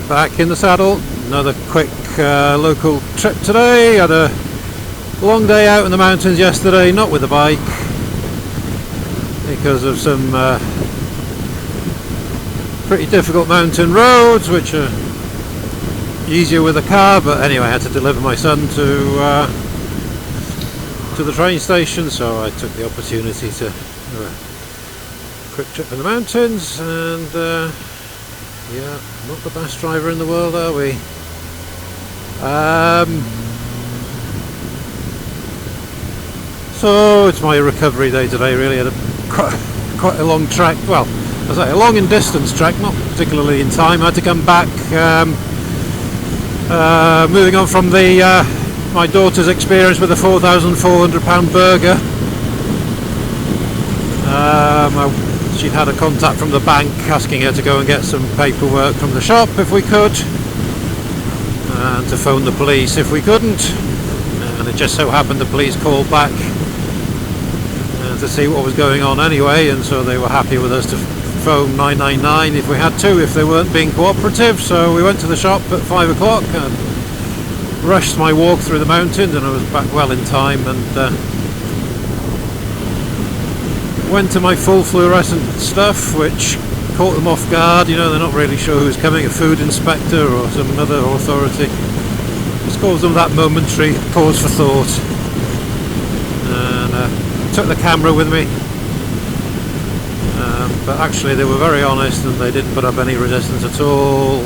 Back in the saddle. Another quick local trip today. Had a long day out in the mountains yesterday, not with the bike because of some pretty difficult mountain roads which are easier with a car, but anyway I had to deliver my son to the train station, so I took the opportunity to do a quick trip in the mountains. And yeah, not the best driver in the world, are we? So it's my recovery day today. Really had quite a long trek. Well, I say a long in distance trek, not particularly in time. I had to come back. Moving on from my daughter's experience with a £4,400 burger. She'd had a contact from the bank asking her to go and get some paperwork from the shop if we could, and to phone the police if we couldn't. And it just so happened the police called back to see what was going on anyway, and so they were happy with us to phone 999 if we had to, if they weren't being cooperative. So we went to the shop at 5 o'clock and rushed my walk through the mountains, and I was back well in time, and went to my full fluorescent stuff, which caught them off guard. You know, they're not really sure who's coming, a food inspector or some other authority. Just caused them that momentary pause for thought. And took the camera with me, but actually they were very honest and they didn't put up any resistance at all.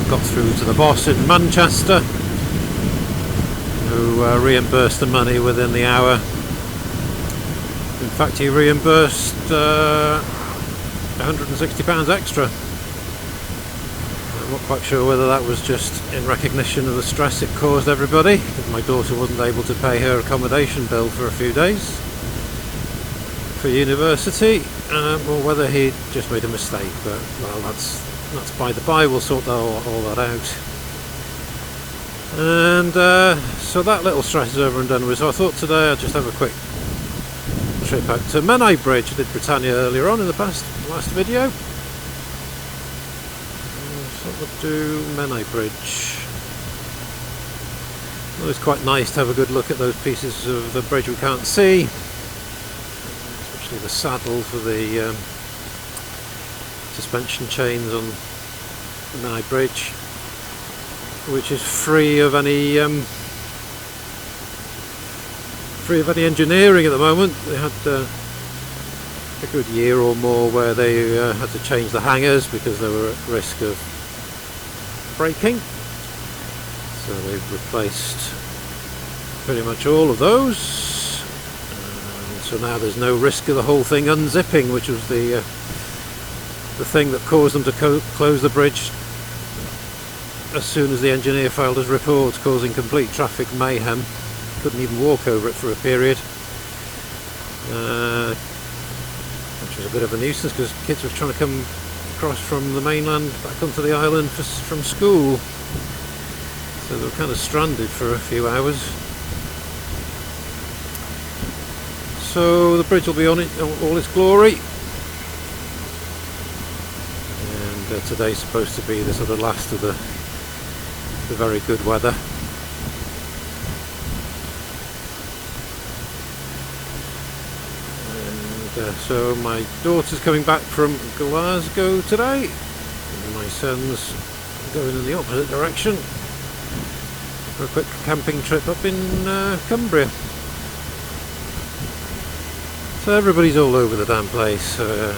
Got through to the boss in Manchester, who reimbursed the money within the hour. In fact, he reimbursed £160 extra. I'm not quite sure whether that was just in recognition of the stress it caused everybody, because my daughter wasn't able to pay her accommodation bill for a few days for university, or whether he just made a mistake. But well, that's by the by. We'll sort all that out. And so that little stress is over and done with. So I thought today I'd just have a quick trip out to Menai Bridge. I did Britannia earlier on in the last video. So we'll do Menai Bridge. Well, it's quite nice to have a good look at those pieces of the bridge we can't see, especially the saddle for the suspension chains on the Menai Bridge, which is free of any engineering at the moment. They had a good year or more where they had to change the hangers because they were at risk of breaking, so they've replaced pretty much all of those, and so now there's no risk of the whole thing unzipping, which was the thing that caused them to close the bridge as soon as the engineer filed his report, causing complete traffic mayhem. Couldn't even walk over it for a period, which was a bit of a nuisance because kids were trying to come across from the mainland back onto the island from school, so they were kind of stranded for a few hours. So the bridge will be on all its glory, and today's supposed to be the sort of last of the very good weather. So my daughter's coming back from Glasgow today, and my son's going in the opposite direction for a quick camping trip up in Cumbria. So everybody's all over the damn place. At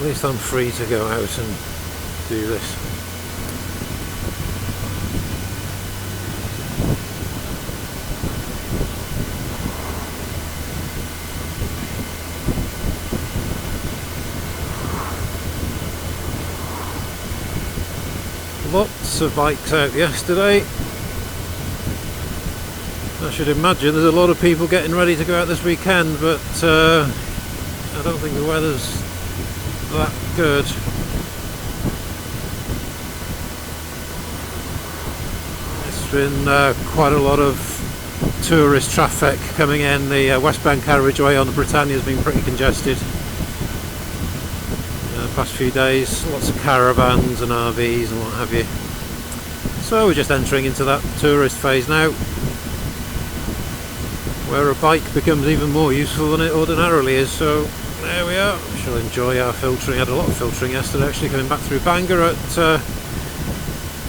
least I'm free to go out and do this. Lots of bikes out yesterday. I should imagine there's a lot of people getting ready to go out this weekend, but I don't think the weather's that good. There's been quite a lot of tourist traffic coming in. The westbound carriageway on the Britannia has been pretty congested. past few days. Lots of caravans and RVs and what have you. So we're just entering into that tourist phase now, where a bike becomes even more useful than it ordinarily is. So there we are. We shall enjoy our filtering. Had a lot of filtering yesterday actually, coming back through Bangor at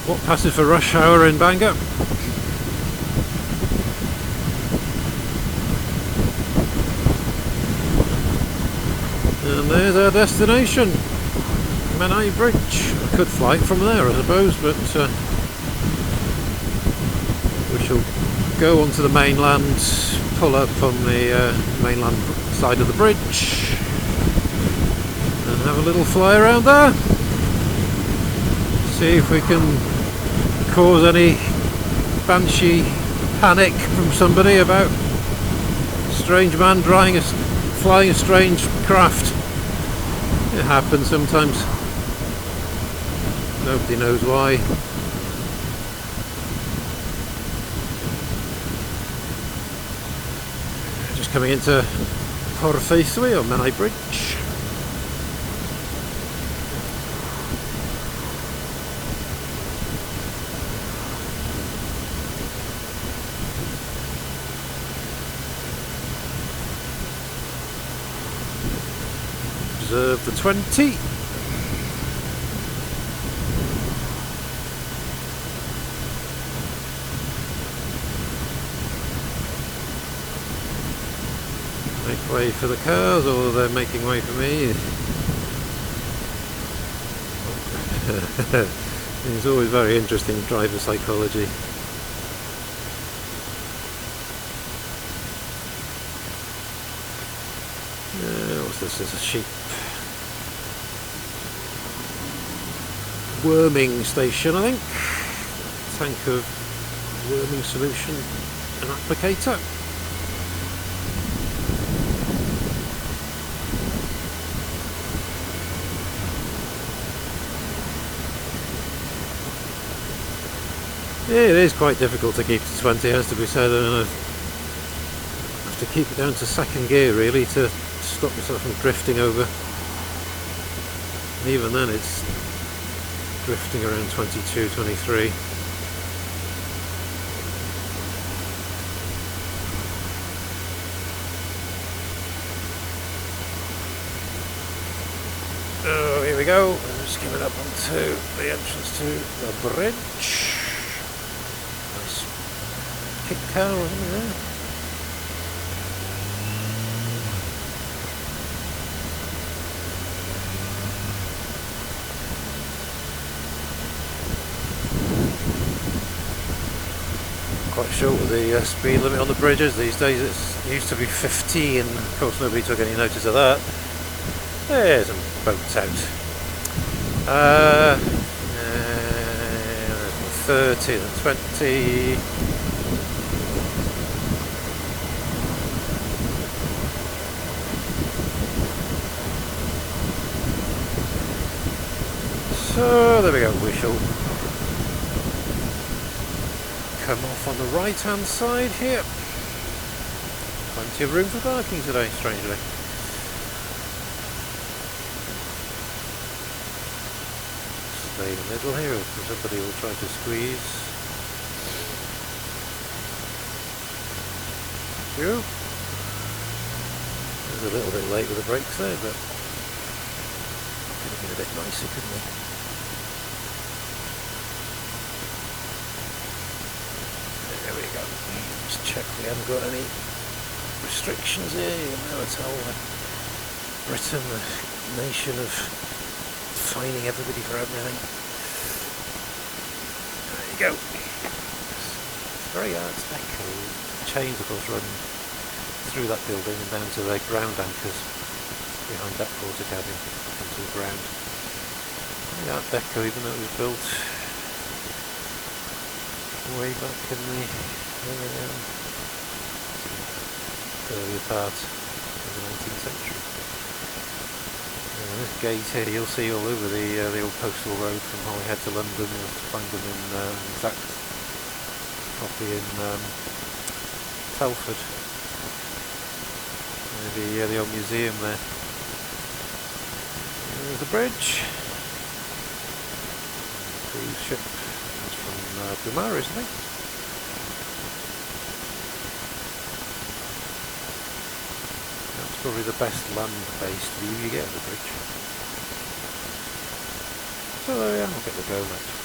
what passes for rush hour in Bangor. And there's our destination, Menai Bridge. I could fly it from there, I suppose, but we shall go onto the mainland, pull up on the mainland side of the bridge, and have a little fly around there. See if we can cause any banshee panic from somebody about a strange man flying a strange craft. It happens sometimes. Nobody knows why. Just coming into Porthaethwy on Menai Bridge. Observe the 20. Make way for the cars, or they're making way for me. It's always very interesting, driver psychology. What's this? There's a sheep worming station, I think. Tank of worming solution and applicator. Yeah, it is quite difficult to keep to 20, has to be said, and I have to keep it down to second gear really to stop myself from drifting over. And even then it's drifting around 22, 23. Oh, here we go. I'm just coming up onto the entrance to the bridge. Nice kick car over there. Quite sure what the speed limit on the bridges these days. It used to be 15. Of course, nobody took any notice of that. There's some boats out. 30 and 20. So there we go. We shall come off on the right hand side here. Plenty of room for parking today, strangely. Stay in the middle here, somebody will try to squeeze. Through. I was a little bit late with the brakes there, but could have been a bit nicer, couldn't it? Just check we haven't got any restrictions here. You know, it's how Britain, the nation of fining everybody for everything. There you go. It's very Art Deco. Chains, of course, run through that building and down to their ground anchors behind that quarter cabin into the ground. Very Art Deco, even though it was built way back in the earlier part of the 19th century. This gate here you'll see all over the old postal road from Holyhead to London. You'll find them in exact copy in Telford. The old museum there. There's the bridge. Cruise ship. That's from Bumar, isn't it? That's probably the best land-based view you get of the bridge. So there we are, I'll get the go next.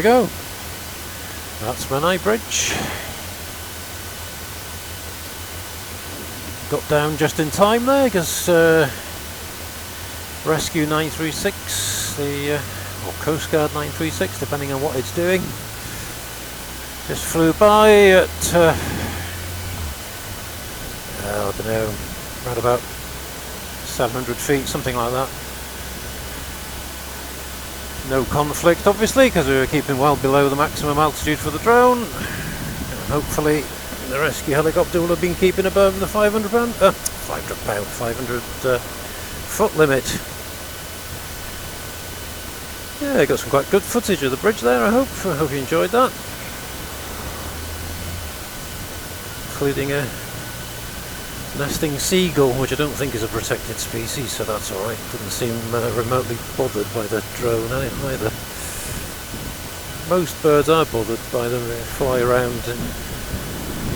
go. That's Menai Bridge. Got down just in time there because Rescue 936, or Coast Guard 936, depending on what it's doing, just flew by at I don't know, around about 700 feet, something like that. No conflict, obviously, because we were keeping well below the maximum altitude for the drone. And hopefully the rescue helicopter will have been keeping above the 500 foot limit. Yeah, got some quite good footage of the bridge there, I hope. I hope you enjoyed that. Including a nesting seagull, which I don't think is a protected species, so that's alright. Didn't seem remotely bothered by the drone either. Most birds are bothered by them. They fly around and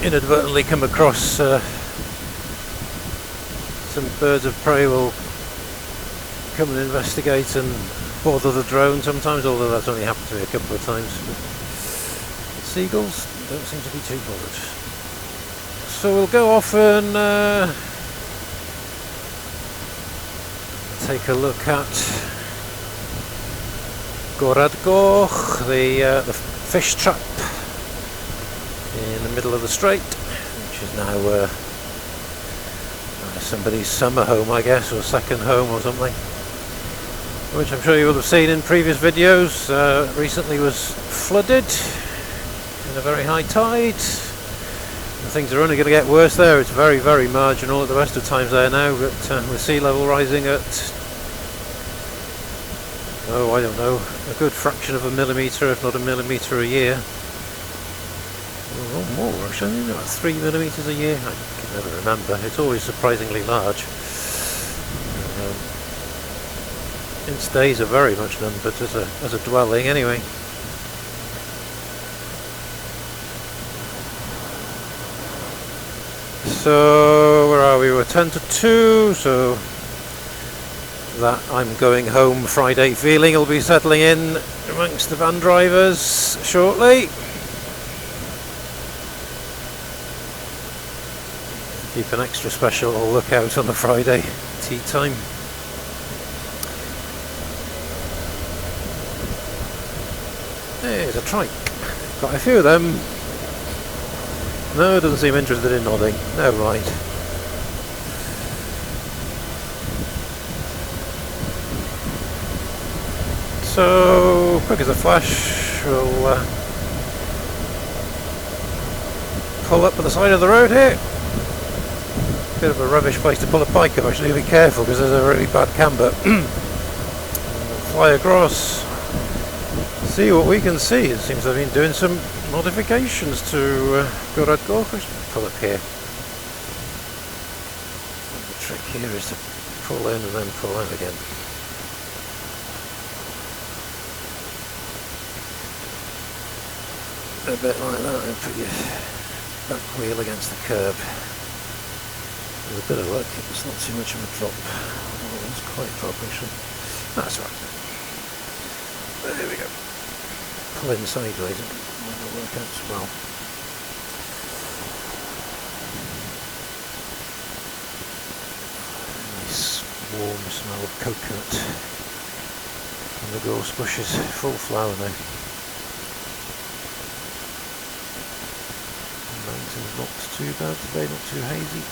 inadvertently come across some birds of prey will come and investigate and bother the drone sometimes, although that's only happened to me a couple of times. But seagulls don't seem to be too bothered. So we'll go off and take a look at Goradgoch, the fish trap in the middle of the strait, which is now somebody's summer home, I guess, or second home or something, which I'm sure you will have seen in previous videos. Recently was flooded in a very high tide. Things are only going to get worse there. It's very, very marginal at the best of times there now, but with sea level rising at, oh, I don't know, a good fraction of a millimetre, if not a millimetre a year. Or more, actually, about 3 millimetres a year. I can never remember. It's always surprisingly large. It stays are very much numbered as a dwelling anyway. So where are we? We're 10 to 2, so that I'm going home Friday feeling will be settling in amongst the van drivers shortly. Keep an extra special lookout on the Friday tea time. There's a trike. Got a few of them. No, it doesn't seem interested in nodding. Never mind. So, quick as a flash, we'll pull up at the side of the road here. Bit of a rubbish place to pull a bike up, actually. Be careful because there's a really bad camber. Fly across. See what we can see. It seems they've been doing some modifications to Goradgoch. We should pull up here. The trick here is to pull in and then pull out again. A bit like that, and put your back wheel against the curb. With a bit of luck, it's not too much of a drop. Oh, it's quite a drop actually. That's right. There we go. Pull in sideways, it might work out as well. Nice warm smell of coconut and the gorse bushes, full flower now. The mountain's not too bad today, not too hazy.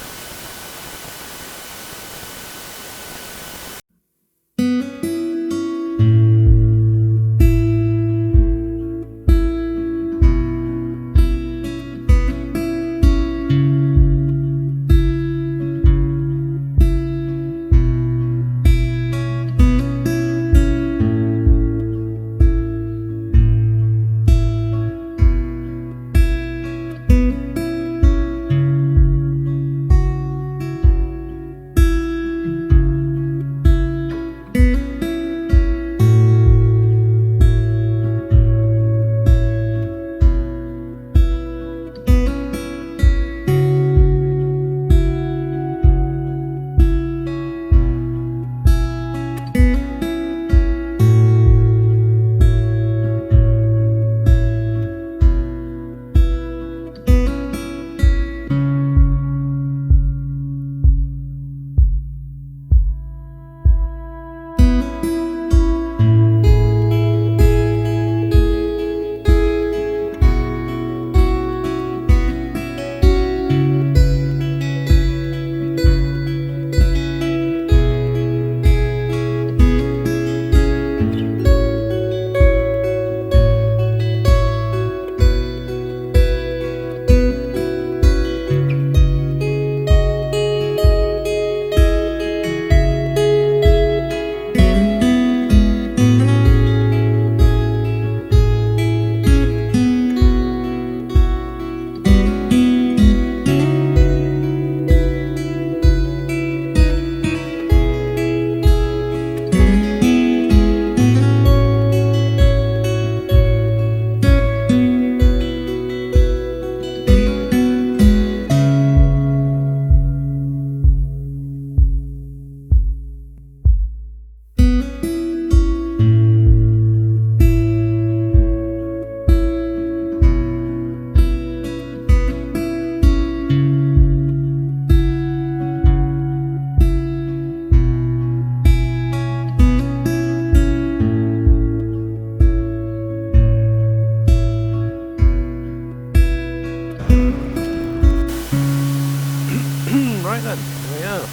Right then, here we are.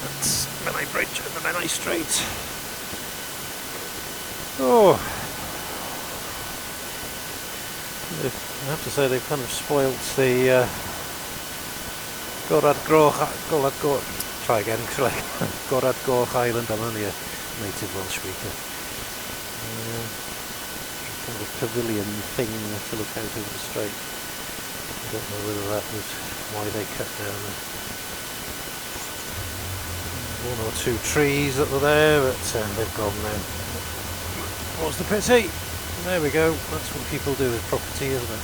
That's Menai Bridge and the Menai Strait. Oh, I have to say they've kind of spoilt the Gorad Goch, try again, Gorad Goch Island. I'm only a native Welsh speaker. Kind of a pavilion thing to look out over the strait. I don't know whether that was why they cut down one or two trees that were there, but they've gone now. What's the pity? There we go. That's what people do with property, isn't it?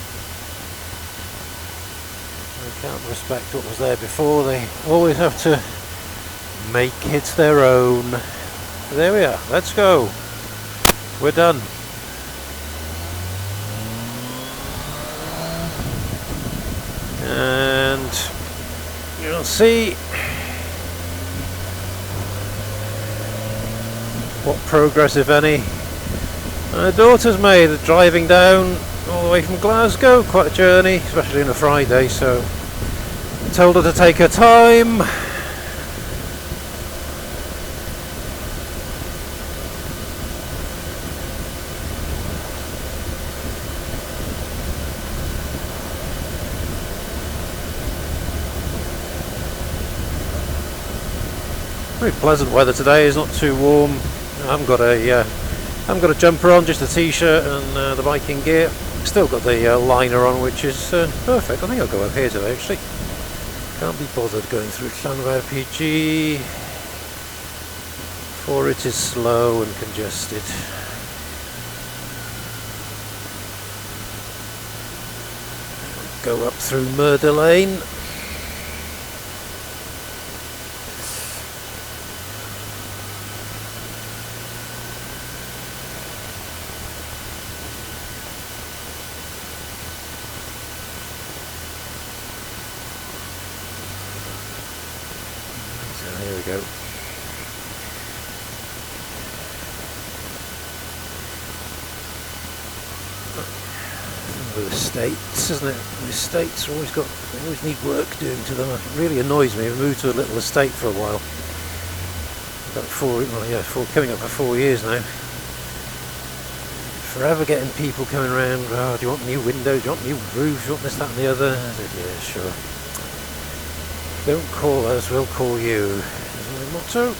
They can't respect what was there before. They always have to make it their own. There we are. Let's go. We're done. And you'll see what progress, if any, my daughter's made driving down all the way from Glasgow. Quite a journey, especially on a Friday, so I told her to take her time. Very pleasant weather today. It's not too warm. I haven't got a jumper on, just a t-shirt and the biking gear. Still got the liner on, which is perfect. I think I'll go up here today actually. Can't be bothered going through Llanfair PG, for it is slow and congested. Go up through Murder Lane. Here we go. The estates, isn't it? The estates always need work doing to them. It really annoys me. I've moved to a little estate for a while. About coming up for 4 years now. Forever getting people coming around. Oh, do you want new windows? Do you want new roofs? Do you want this, that, and the other? I said, yeah, sure. Don't call us, we'll call you. Is my motto.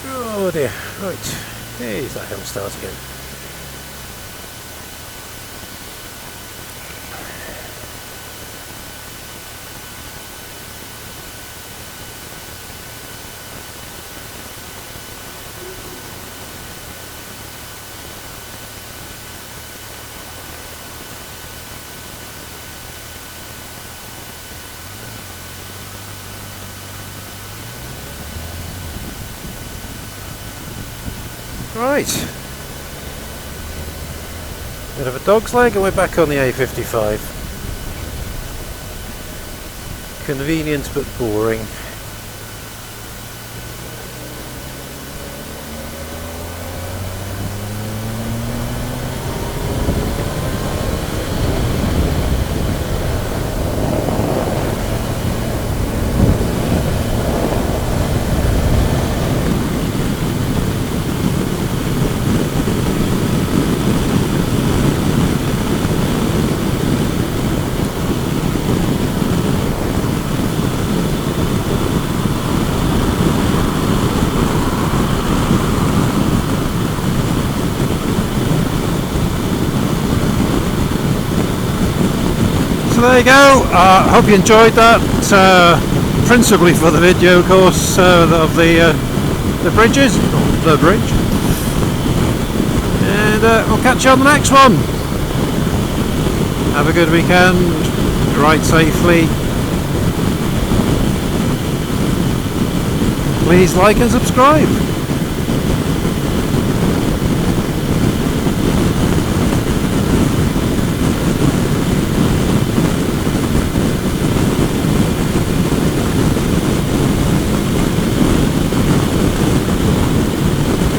Oh dear, right. Here's that hill start again. Right, bit of a dog's leg and we're back on the A55. Convenient but boring. So there you go. Hope you enjoyed that. Principally for the video, of course, of the bridges, the bridge. And we'll catch you on the next one. Have a good weekend. Ride safely. Please like and subscribe.